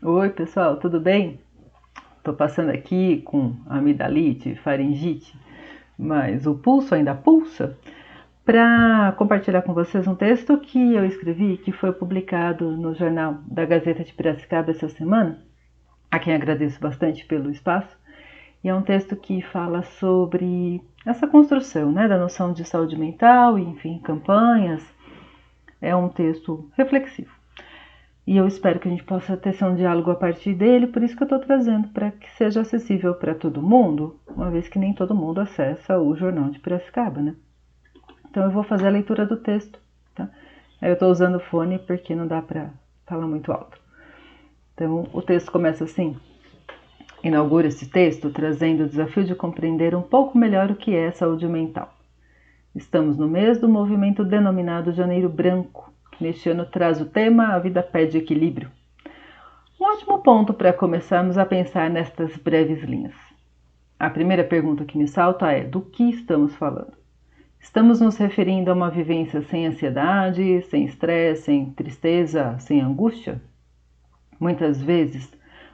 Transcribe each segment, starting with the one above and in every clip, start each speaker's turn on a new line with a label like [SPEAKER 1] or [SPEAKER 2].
[SPEAKER 1] Oi, pessoal, tudo bem? Tô passando aqui com amidalite, faringite, mas o pulso ainda pulsa, para compartilhar com vocês um texto que eu escrevi, que foi publicado no jornal da Gazeta de Piracicaba essa semana, a quem agradeço bastante pelo espaço, e é um texto que fala sobre essa construção, né, da noção de saúde mental, e, enfim, campanhas. É um texto reflexivo. E eu espero que a gente possa ter um diálogo a partir dele, por isso que eu estou trazendo, para que seja acessível para todo mundo, uma vez que nem todo mundo acessa o Jornal de Piracicaba, né? Então eu vou fazer a leitura do texto, tá? Aí eu estou usando o fone porque não dá para falar muito alto. Então o texto começa assim: inaugura esse texto trazendo o desafio de compreender um pouco melhor o que é saúde mental. Estamos no mês do movimento denominado Janeiro Branco, que neste ano traz o tema A Vida Pede Equilíbrio. Um ótimo ponto para começarmos a pensar nestas breves linhas. A primeira pergunta que me salta é: do que estamos falando? Estamos nos referindo a uma vivência sem ansiedade, sem estresse, sem tristeza, sem angústia? Muitas vezes,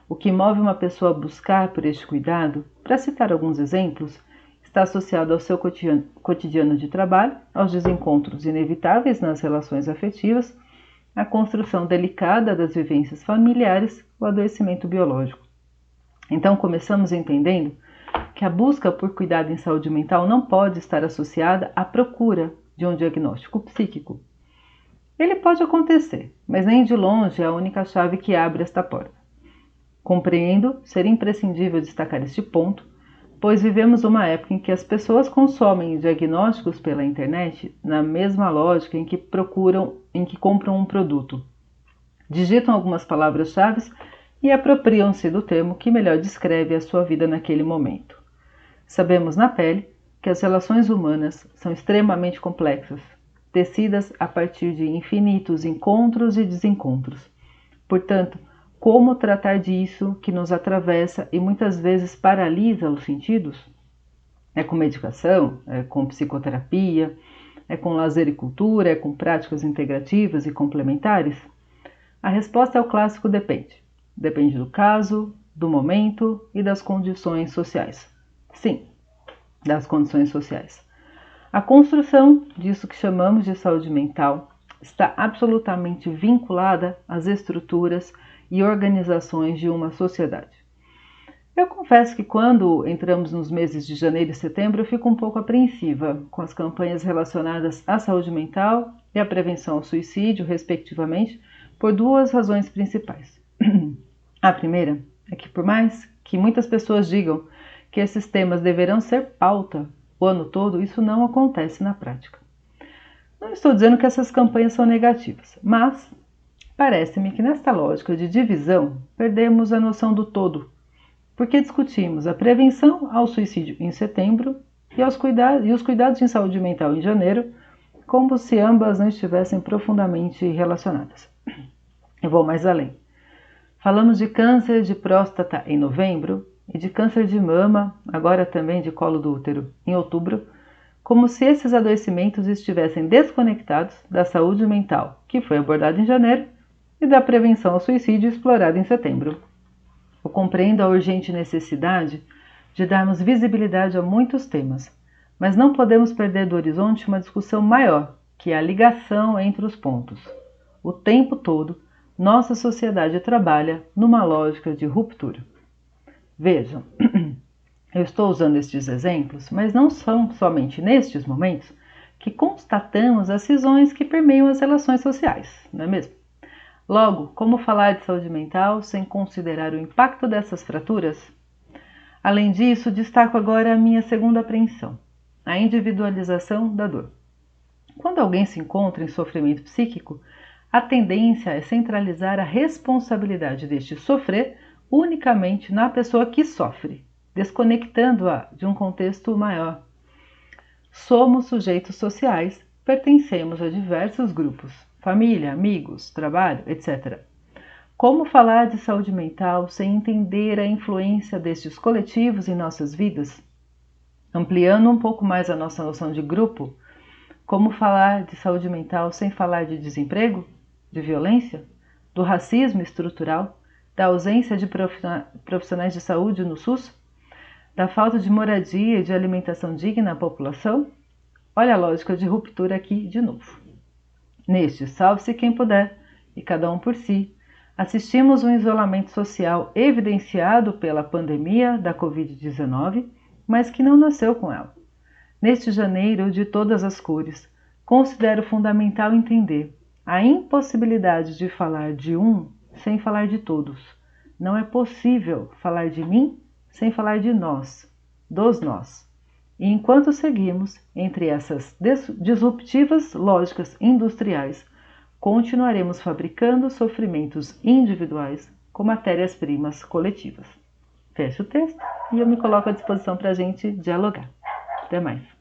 [SPEAKER 1] o que move uma pessoa a buscar por este cuidado, para citar alguns exemplos, está associado ao seu cotidiano de trabalho, aos desencontros inevitáveis nas relações afetivas, à construção delicada das vivências familiares, o adoecimento biológico. Então, começamos entendendo que a busca por cuidado em saúde mental não pode estar associada à procura de um diagnóstico psíquico. Ele pode acontecer, mas nem de longe é a única chave que abre esta porta. Compreendo ser imprescindível destacar este ponto, pois vivemos uma época em que as pessoas consomem diagnósticos pela internet na mesma lógica em que compram um produto. Digitam algumas palavras-chave e apropriam-se do termo que melhor descreve a sua vida naquele momento. Sabemos na pele que as relações humanas são extremamente complexas, tecidas a partir de infinitos encontros e desencontros. Portanto, como tratar disso que nos atravessa e muitas vezes paralisa os sentidos? É com medicação? É com psicoterapia? É com lazer e cultura? É com práticas integrativas e complementares? A resposta é o clássico depende. Depende do caso, do momento e das condições sociais. Sim, das condições sociais. A construção disso que chamamos de saúde mental está absolutamente vinculada às estruturas e organizações de uma sociedade. Eu confesso que quando entramos nos meses de janeiro e setembro eu fico um pouco apreensiva com as campanhas relacionadas à saúde mental e à prevenção ao suicídio, respectivamente, por duas razões principais. A primeira é que, por mais que muitas pessoas digam que esses temas deverão ser pauta o ano todo, isso não acontece na prática. Não estou dizendo que essas campanhas são negativas, mas parece-me que nesta lógica de divisão perdemos a noção do todo, porque discutimos a prevenção ao suicídio em setembro e os cuidados em saúde mental em janeiro, como se ambas não estivessem profundamente relacionadas. Eu vou mais além. Falamos de câncer de próstata em novembro e de câncer de mama, agora também de colo do útero, em outubro, como se esses adoecimentos estivessem desconectados da saúde mental, que foi abordada em janeiro, e da prevenção ao suicídio explorada em setembro. Eu compreendo a urgente necessidade de darmos visibilidade a muitos temas, mas não podemos perder do horizonte uma discussão maior, que é a ligação entre os pontos. O tempo todo, nossa sociedade trabalha numa lógica de ruptura. Vejam, eu estou usando estes exemplos, mas não são somente nestes momentos que constatamos as cisões que permeiam as relações sociais, não é mesmo? Logo, como falar de saúde mental sem considerar o impacto dessas fraturas? Além disso, destaco agora a minha segunda apreensão, a individualização da dor. Quando alguém se encontra em sofrimento psíquico, a tendência é centralizar a responsabilidade deste sofrer unicamente na pessoa que sofre, desconectando-a de um contexto maior. Somos sujeitos sociais, pertencemos a diversos grupos, família, amigos, trabalho, etc. Como falar de saúde mental sem entender a influência destes coletivos em nossas vidas? Ampliando um pouco mais a nossa noção de grupo, como falar de saúde mental sem falar de desemprego, de violência, do racismo estrutural, da ausência de profissionais de saúde no SUS? Da falta de moradia e de alimentação digna à população? Olha a lógica de ruptura aqui de novo. Neste salve-se quem puder, e cada um por si, assistimos um isolamento social evidenciado pela pandemia da Covid-19, mas que não nasceu com ela. Neste janeiro de todas as cores, considero fundamental entender a impossibilidade de falar de um sem falar de todos. Não é possível falar de mim sem falar de nós, dos nós. E enquanto seguimos entre essas disruptivas lógicas industriais, continuaremos fabricando sofrimentos individuais com matérias-primas coletivas. Fecho o texto e eu me coloco à disposição para a gente dialogar. Até mais.